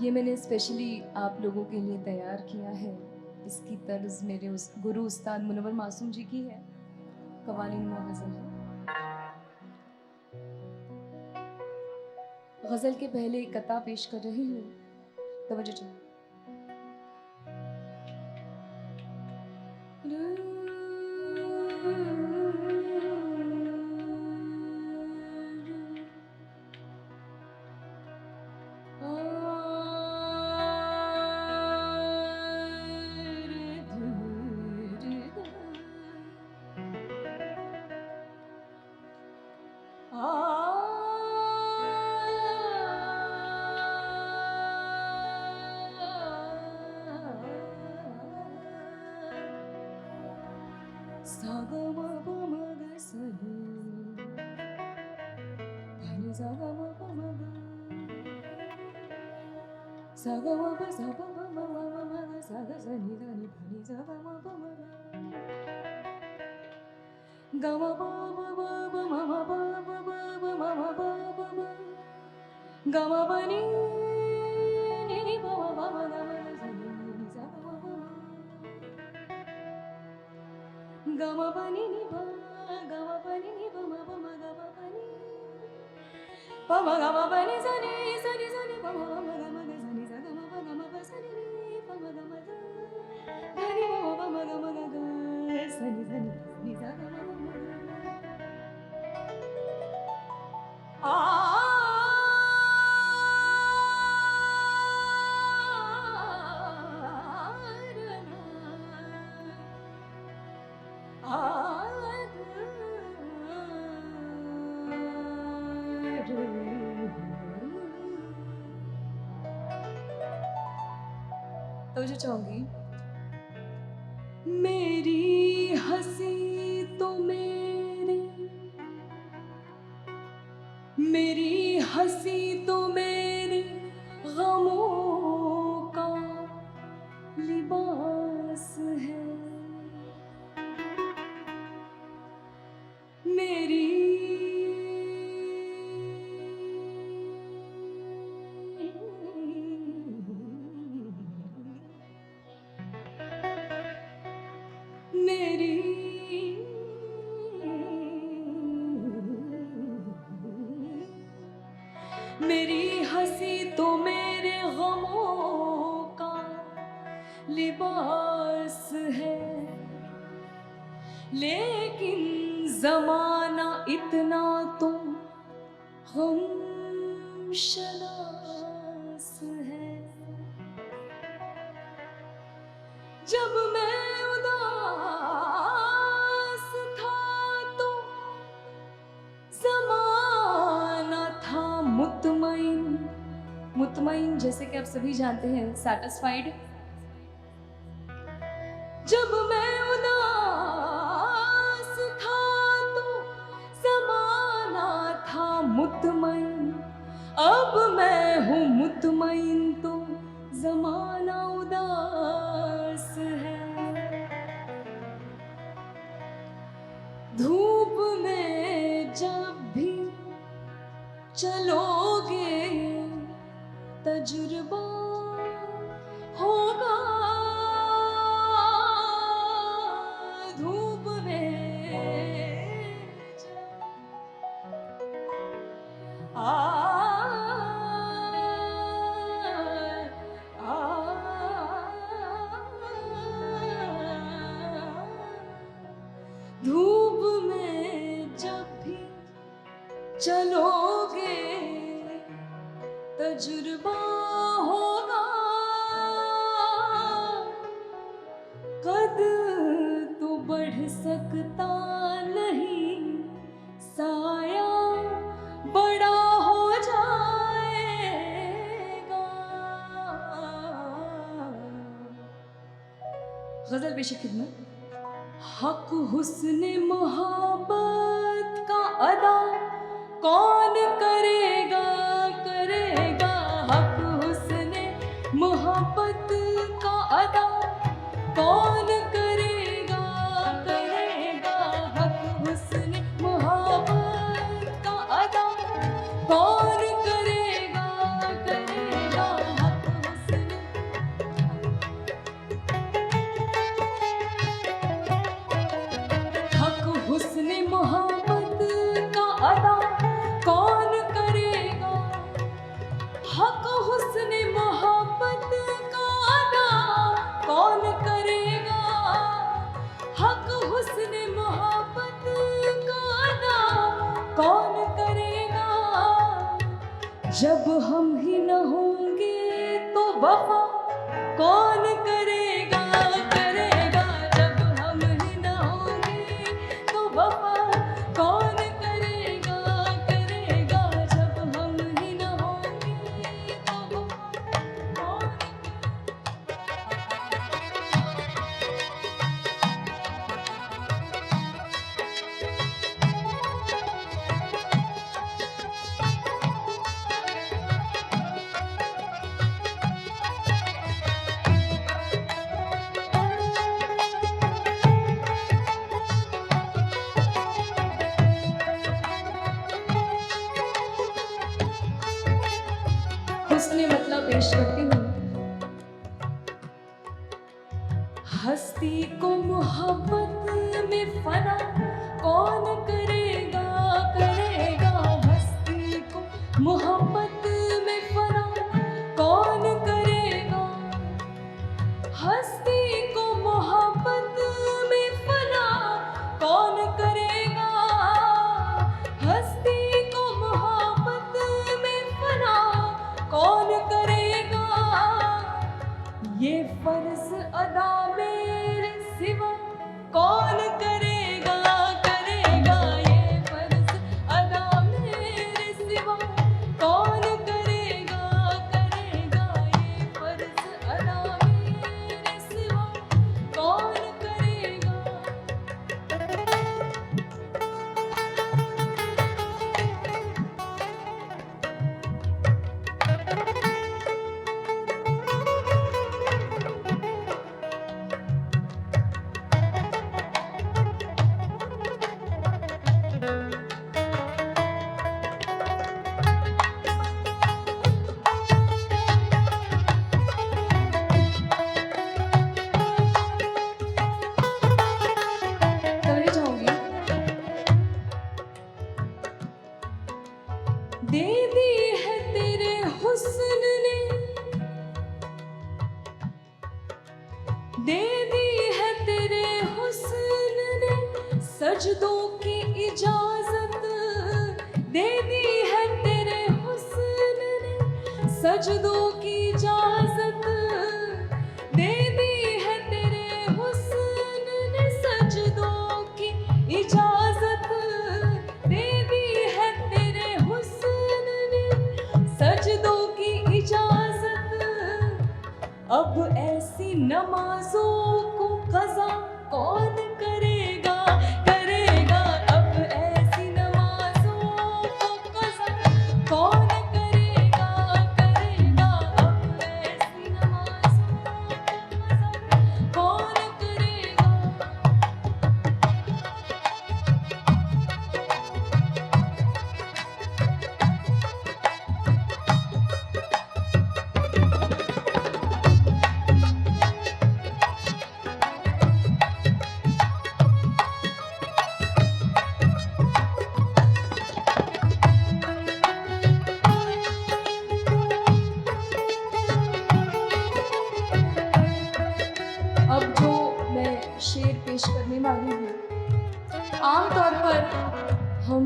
ये मैंने स्पेशली आप लोगों के लिए तैयार किया है। इसकी तर्ज मेरे उस गुरु उस्ताद मुनव्वर मासूम जी की है। कवाली नुमा गज़ल है। गज़ल के पहले एक कता पेश कर रही हूँ, तवज्जो चाहिए। तो जो चाहूंगी, मेरी हंसी तो मेरी हंसी तो मेरे गमों का लिबास है। मेरी मेरी हंसी तो मेरे गमों का लिबास है, लेकिन ज़माना इतना तो गमशनास है। जब मैं उदास था तो ज़माना था मुतमईन। मुतमईन जैसे कि आप सभी जानते हैं, सैटिस्फाइड। जब मैं उदास था तो ज़माना था मुतमईन, अब मैं हूँ मुतमईन तो ज़माना उदास है। धूप में जब भी चलोगे तजुर्बा होगा। धूप में धूप में जब भी चलोगे तजुर्बा होगा। कद तो बढ़ सकता नहीं, साया बड़ा हो जाएगा। गजल पेश खिदमत। हक हुस्न मोहब्बत का अदा कौन करेगा करेगा। हक हुस्न मोहब्बत का अदा कौन करेगा करेगा। हक हुस्न मोहब्बत का अदा कौन करेगा करेगा। हक जब हम ही न होंगे तो वफा कौन करेगा करेगा। जब हम ही न होंगे तो वफा कौन करेगा करेगा। जब हम ही न होंगे तो वफा कौन। हुस्ने मतलब पेश करती हूँ। हस्ती को मोहब्बत में फना कौन करेगा करेगा। हस्ती को मोहब्बत में फना कौन करेगा। हस्ती को मोहब्बत में फना कौन करेगा। हस्ती को मोहब्बत में फना कौन करेगा। ये फर्ज अदा मेरे सिवा कौन करेगा करेगा। ये फर्ज अदा मेरे सिवा कौन करेगा करेगा। ये फर्ज अदा मेरे सिवा कौन करेगा। करनी चाहूंगी। दे दी है तेरे हुस्न ने, दे दी है तेरे हुस्न ने सजदों की इजाजत। दे दी है तेरे हुस्न ने सजदों की इजाजत। दे दी है तेरे हुस्न ने सजदों की इजाजत। दे दी है तेरे हुस्न ने सजदों की इजाजत। अब ऐसी नमाजों को क़ज़ा कौन करेगा करेगा। अब ऐसी नमाजों को क़ज़ा कौन करेगा करेगा। अब ऐसी नमाजों को क़ज़ा कौन करेगा। अब जो मैं शेर पेश करने वाली हूँ, आमतौर पर हम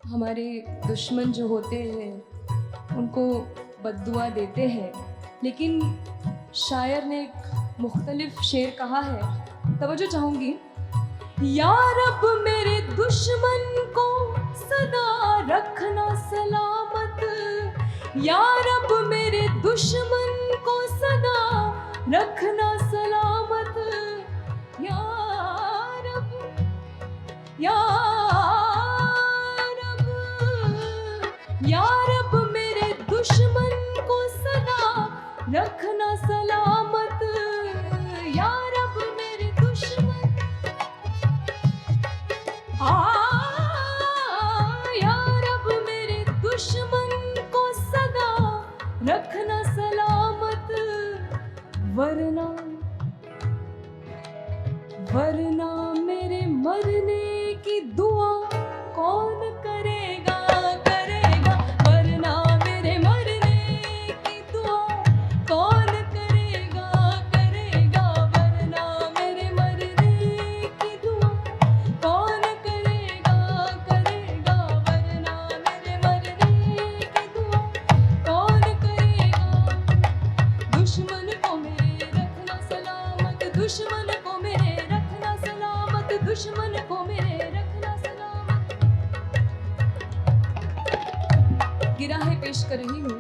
हमारे दुश्मन जो होते हैं उनको बद्दुआ देते हैं, लेकिन शायर ने एक मुख्तलिफ शेर कहा है। तवज्जो चाहूँगी। या रब मेरे दुश्मन को सदा रखना सलामत। या रब मेरे दुश्मन को सदा रखना सलामत। या रब या रब या रब मेरे दुश्मन को सदा रखना सलामत। या रब मेरे दुश्मन या रब मेरे दुश्मन को सदा रखना सलामत। वरना वरना मेरे मरने की दुआ कौन करेगा करेगा। वरना मेरे मरने की दुआ कौन करेगा करेगा। वरना मेरे मरने की दुआ कौन करेगा करेगा। वरना मेरे मरने की आपकी राहें पेश कर रही हूँ।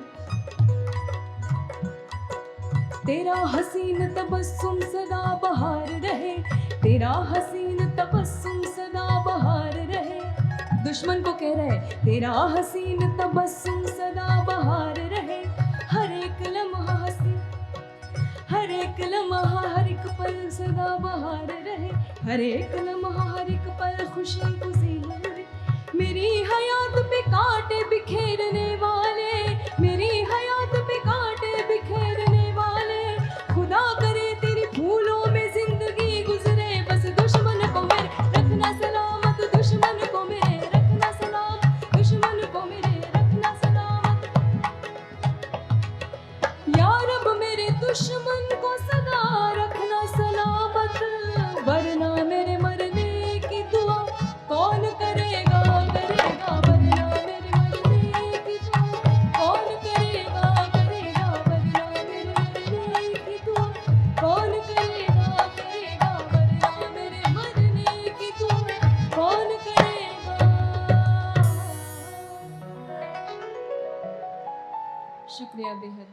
तेरा हसीन तबस्सुम सदा बहार रहे, तेरा हसीन तबस्सुम सदा बहार रहे। दुश्मन को कह रहे तेरा हसीन तबस्सुम सदा बहार रहे। हर एक लम्हा हसी, हर एक लम्हा हर एक पल सदा बहार रहे। हर एक लम्हा हर एक पल खुशी खुशी रहे। मेरी हयात पे कांटे बिखेरने वाले, मेरी हयात पे कांटे बिखेरने वाले, खुदा करे तेरी फूलों में जिंदगी गुजरे। बस दुश्मन को मेरे रखना सलामत, दुश्मन को मेरे रखना सलामत, दुश्मन को मेरे रखना सलामत। या रब मेरे दुश्मन को सदा रखना सलामत, वरना मेरे मरने की दुआ कौन करेगा, करेगा। वरना मेरे मरने की दुआ कौन करेगा, करेगा। वरना मेरे मरने की दुआ कौन करेगा, करेगा। वरना मेरे मरने की दुआ कौन करेगा। शुक्रिया बेहद।